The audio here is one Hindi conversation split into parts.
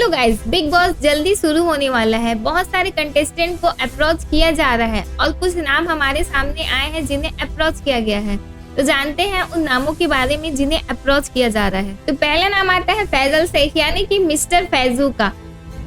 हेलो गाइस, बिग बॉस जल्दी शुरू होने वाला है। बहुत सारे कंटेस्टेंट को अप्रोच किया जा रहा है और कुछ नाम हमारे सामने आए हैं जिन्हें अप्रोच किया गया है। तो जानते हैं उन नामों के बारे में जिन्हें अप्रोच किया जा रहा है। तो पहला नाम आता है फैजल शेख यानी कि मिस्टर फैजू का।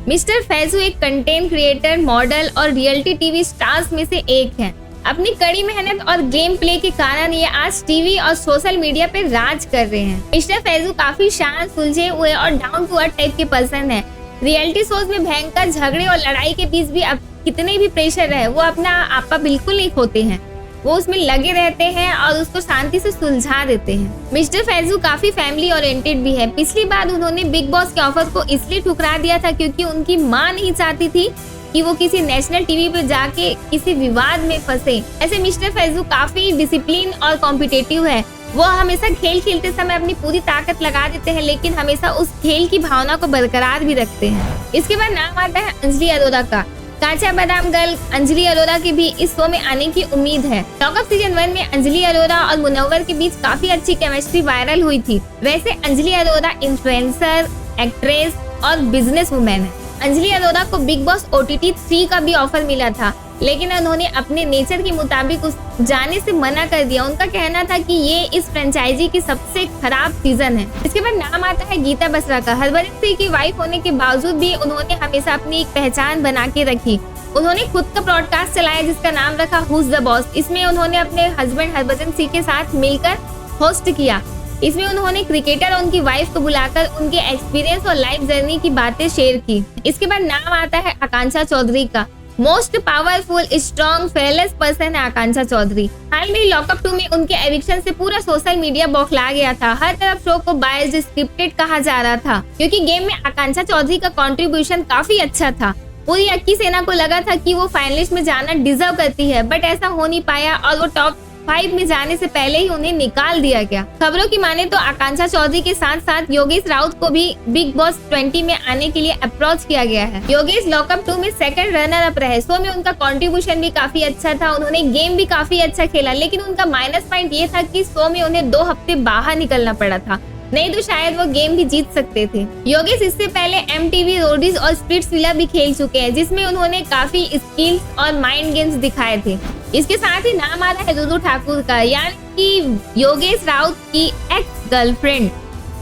मिस्टर फैजू एक कंटेंट क्रिएटर, मॉडल और रियलिटी टीवी स्टार्स में से एक है। अपनी कड़ी मेहनत और गेम प्ले के कारण ये आज टीवी और सोशल मीडिया पे राज कर रहे हैं। मिस्टर फैजू काफी शांत, सुलझे हुए और डाउन टू अर्थ टाइप के पर्सन है। रियलिटी शोज में भयंकर झगड़े और लड़ाई के बीच भी अब कितने भी प्रेशर रहे, वो अपना आपा बिल्कुल नहीं खोते हैं। वो उसमें लगे रहते हैं और उसको शांति से सुलझा देते हैं। मिस्टर फैजू काफी फैमिली ओरिएंटेड भी है। पिछली बार उन्होंने बिग बॉस के ऑफर को इसलिए ठुकरा दिया था क्योंकि उनकी मां नहीं चाहती थी कि वो किसी नेशनल टीवी पे जाके किसी विवाद में फंसे। ऐसे मिस्टर फैजू काफी डिसिप्लिन और कॉम्पिटिटिव है। वो हमेशा खेल खेलते समय अपनी पूरी ताकत लगा देते हैं, लेकिन हमेशा उस खेल की भावना को बरकरार भी रखते हैं। इसके बाद नाम आता है अंजलि अरोरा का। काचा बादाम गर्ल अंजलि अरोरा की भी इस शो में आने की उम्मीद है। लॉकअप सीजन 1 में अंजलि अरोरा और मुनव्वर के बीच काफी अच्छी केमिस्ट्री वायरल हुई थी। वैसे अंजलि अरोरा इन्फ्लुएंसर, एक्ट्रेस और बिजनेस वुमेन है। अंजलि अरोरा को बिग बॉस OTT 3 का भी ऑफर मिला था, लेकिन उन्होंने अपने नेचर के मुताबिक उस जाने से मना कर दिया। उनका कहना था कि ये इस फ्रेंचाइजी की सबसे खराब सीजन है। इसके बाद नाम आता है गीता बसरा का। हरभजन सिंह की वाइफ होने के बावजूद भी उन्होंने हमेशा अपनी एक पहचान बना के रखी। उन्होंने खुद का ब्रॉडकास्ट चलाया जिसका नाम रखा हुज द बॉस। इसमें उन्होंने अपने हस्बैंड हरभजन सिंह के साथ मिलकर होस्ट किया। इसमें उन्होंने क्रिकेटर और उनकी वाइफ को बुलाकर उनके एक्सपीरियंस और लाइफ जर्नी की बातें शेयर की। इसके बाद नाम आता है आकांक्षा चौधरी का। Most powerful, strong, fearless person है आकांक्षा चौधरी। हाल में लॉकअप 2 में उनके एविक्शन से पूरा सोशल मीडिया बौखला गया था। हर तरफ शो को बायस्ड, स्क्रिप्टेड कहा जा रहा था क्योंकि गेम में आकांक्षा चौधरी का कंट्रीब्यूशन काफी अच्छा था। पूरी अक्की सेना को लगा था कि वो फाइनलिस्ट में जाना डिजर्व करती है, बट ऐसा हो नहीं पाया और वो टॉप 5 में जाने से पहले ही उन्हें निकाल दिया गया। खबरों की माने तो आकांक्षा चौधरी के साथ साथ योगेश राउत को भी बिग बॉस 20 में आने के लिए अप्रोच किया गया है। योगेश लॉकअप 2 में सेकंड रनर अप रहे। शो में उनका कंट्रीब्यूशन भी काफी अच्छा था। उन्होंने गेम भी काफी अच्छा खेला, लेकिन उनका माइनस पॉइंट ये था कि शो में उन्हें 2 हफ्ते बाहर निकलना पड़ा था, नहीं तो शायद वो गेम भी जीत सकते थे। योगेश इससे पहले MTV रोडीज और स्प्लिट्सविला भी खेल चुके हैं, जिसमें उन्होंने काफी स्किल्स और माइंड गेम्स दिखाए थे। इसके साथ ही नाम आ रहा है रुरू ठाकुर का, यानी कि योगेश राउत की एक्स गर्लफ्रेंड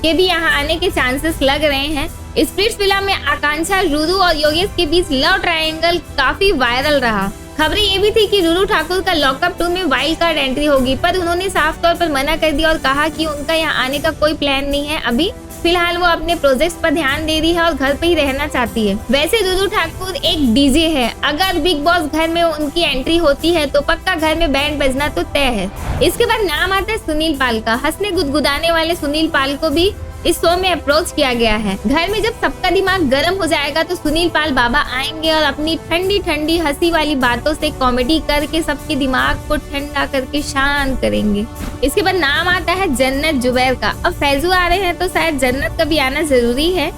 के भी यहाँ आने के चांसेस लग रहे हैं। स्प्लिट्सविला में आकांक्षा, रुरू और योगेश के बीच लव ट्रायंगल काफी वायरल रहा। खबरें ये भी थी कि रुरू ठाकुर का लॉकअप 2 में वाइल्ड कार्ड एंट्री होगी, पर उन्होंने साफ तौर पर मना कर दिया और कहा कि उनका यहाँ आने का कोई प्लान नहीं है। अभी फिलहाल वो अपने प्रोजेक्ट्स पर ध्यान दे रही है और घर पे ही रहना चाहती है। वैसे रुरू ठाकुर एक डीजे है। अगर बिग बॉस घर में उनकी एंट्री होती है तो पक्का घर में बैंड बजना तो तय है। इसके बाद नाम आता है सुनील पाल का। हंसने गुदगुदाने वाले सुनील पाल को भी इस शो में अप्रोच किया गया है। घर में जब सबका दिमाग गर्म हो जाएगा तो सुनील पाल बाबा आएंगे और अपनी ठंडी ठंडी हंसी वाली बातों से कॉमेडी करके सबके दिमाग को ठंडा करके शांत करेंगे। इसके बाद नाम आता है जन्नत जुबैर का। अब फैजू आ रहे हैं तो शायद जन्नत का भी आना जरूरी है।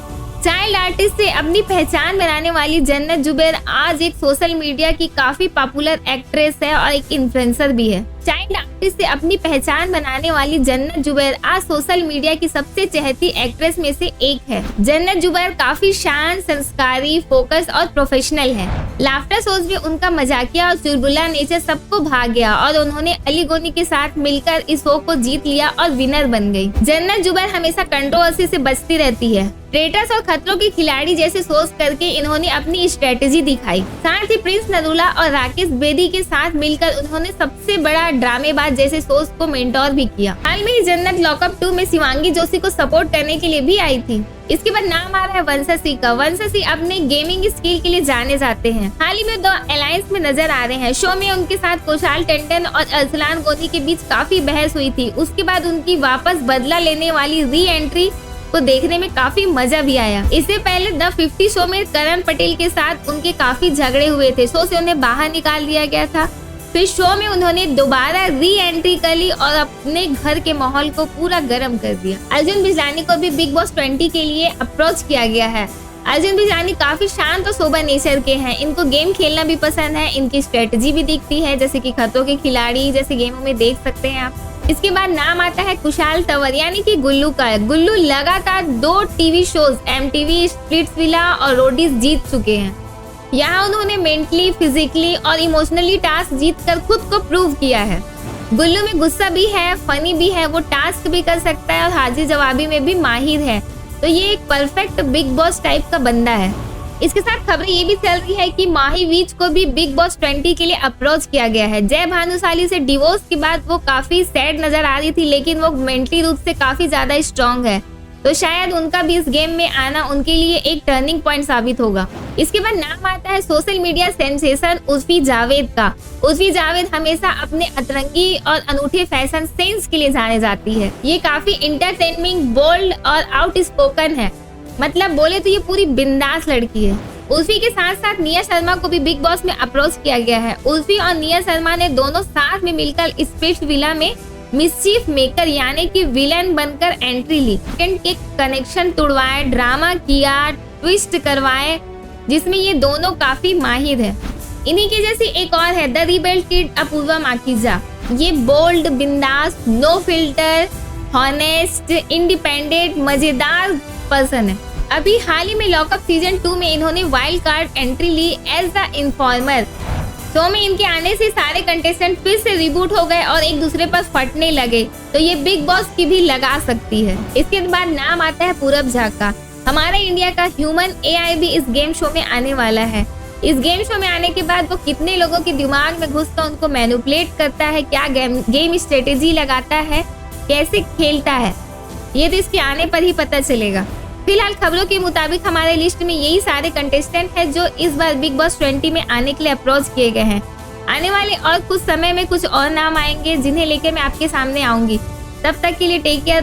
चाइल्ड आर्टिस्ट से अपनी पहचान बनाने वाली जन्नत जुबैर आज एक सोशल मीडिया की काफी पॉपुलर एक्ट्रेस है और एक इन्फ्लुएंसर भी है। चाइल्ड आर्टिस्ट से अपनी पहचान बनाने वाली जन्नत जुबैर आज सोशल मीडिया की सबसे चहेती एक्ट्रेस में से एक है। जन्नत जुबैर काफी शांत, संस्कारी, फोकस और प्रोफेशनल है। लाफ्टर शोज में उनका मजाकिया और चुलबुला नेचर सबको भाग गया और उन्होंने अली गोनी के साथ मिलकर इस शो को जीत लिया और विनर बन गई। जन्नत जुबैर हमेशा कंट्रोवर्सी से बचती रहती है। ट्रेटर्स और खतरों के खिलाड़ी जैसे शोज करके इन्होंने अपनी स्ट्रेटेजी दिखाई। साथ ही प्रिंस नरूला और राकेश बेदी के साथ मिलकर उन्होंने सबसे बड़ा ड्रामेबाज जैसे शोज को मेंटोर भी किया। हाल में ही जन्नत लॉकअप 2 में शिवांगी जोशी को सपोर्ट करने के लिए भी आई थी। इसके बाद नाम आ रहा है वंशसी का। वंशसी अपने गेमिंग स्किल के लिए जाने जाते हैं। हाल ही में 2 अलायंस में नजर आ रहे हैं। शो में उनके साथ कुशाल टंडन और अरसलान गोनी के बीच काफी बहस हुई थी। उसके बाद उनकी वापस बदला लेने वाली री एंट्री को देखने में काफी मजा भी आया। इससे पहले द 50 शो में करण पटेल के साथ उनके काफी झगड़े हुए थे। शो से उन्हें बाहर निकाल दिया गया था। फिर शो में उन्होंने दोबारा री एंट्री कर ली और अपने घर के माहौल को पूरा गर्म कर दिया। अर्जुन बिजलानी को भी बिग बॉस 20 के लिए अप्रोच किया गया है। अर्जुन बिजलानी काफी शांत और सोबर नेचर के हैं। इनको गेम खेलना भी पसंद है। इनकी स्ट्रेटजी भी दिखती है, जैसे कि खतरों के खिलाड़ी जैसे गेमों में देख सकते हैं आप। इसके बाद नाम आता है कुशाल तंवर यानी कि गुल्लू का। गुल्लू लगातार 2 टीवी शोज MTV स्प्लिट्सविला और रोडीज जीत चुके हैं। यहाँ उन्होंने मेंटली, फिजिकली और इमोशनली टास्क जीतकर खुद को प्रूव किया है। गुल्लू में गुस्सा भी है, फनी भी है, वो टास्क भी कर सकता है और हाजिर जवाबी में भी माहिर है। तो ये एक परफेक्ट बिग बॉस टाइप का बंदा है। इसके साथ खबरें ये भी चल रही है कि माही वीच को भी बिग बॉस 20 के लिए अप्रोच किया गया है। जय भानुशाली से डिवोर्स के बाद वो काफी सैड नजर आ रही थी, लेकिन वो मेंटली रूप से काफी ज्यादा स्ट्रांग है, तो शायद उनका भी इस गेम में आना उनके लिए एक टर्निंग पॉइंट साबित होगा। इसके बाद नाम आता है social media sensation Urfi Javed का। उर्फी जावेद हमेशा अपने अतरंगी और अनूठे फैशन सेंस के लिए जाने जाती है। ये काफी इंटरटेनिंग, बोल्ड और आउटस्पोकन है। मतलब बोले तो ये पूरी बिंदास लड़की है। उर्फी के साथ साथ निया शर्मा को भी बिग बॉस में अप्रोच किया गया है। उर्फी और निया शर्मा ने दोनों साथ में मिलकर स्प्लिट्सविला में मिस्चीफ मेकर यानी कि विलन बनकर एंट्री ली। के कनेक्शन तुड़वाए, ड्रामा किया, ट्विस्ट करवाए, जिसमें ये दोनों काफी माहिर है। इन्हीं की जैसी एक और है the rebel kid Apoorva Makhija. ये बोल्ड, बिंदास, नो फिल्टर, हॉनेस्ट, इंडिपेंडेंट, मजेदार पर्सन है। अभी हाल ही में लॉकअप सीजन 2 में इन्होंने वाइल्ड कार्ड एंट्री ली एज द इन्फॉर्मर। शो में इनके आने से सारे कंटेस्टेंट फिर से रिबूट हो गए और एक दूसरे पर फटने लगे, तो ये बिग बॉस की भी लगा सकती है। इसके बाद नाम आता है पूरब झा का। हमारे इंडिया का ह्यूमन AI भी इस गेम शो में आने वाला है। इस गेम शो में आने के बाद वो कितने लोगों के दिमाग में घुसकर उनको मैनिपुलेट करता है, क्या गेम स्ट्रेटेजी लगाता है, कैसे खेलता है, ये तो इसके आने पर ही पता चलेगा। फिलहाल खबरों के मुताबिक हमारे लिस्ट में यही सारे कंटेस्टेंट हैं जो इस बार बिग बॉस 20 में आने के लिए अप्रोच किए गए हैं। आने वाले और कुछ समय में कुछ और नाम आएंगे जिन्हें लेकर मैं आपके सामने आऊंगी। तब तक के लिए टेक केयर।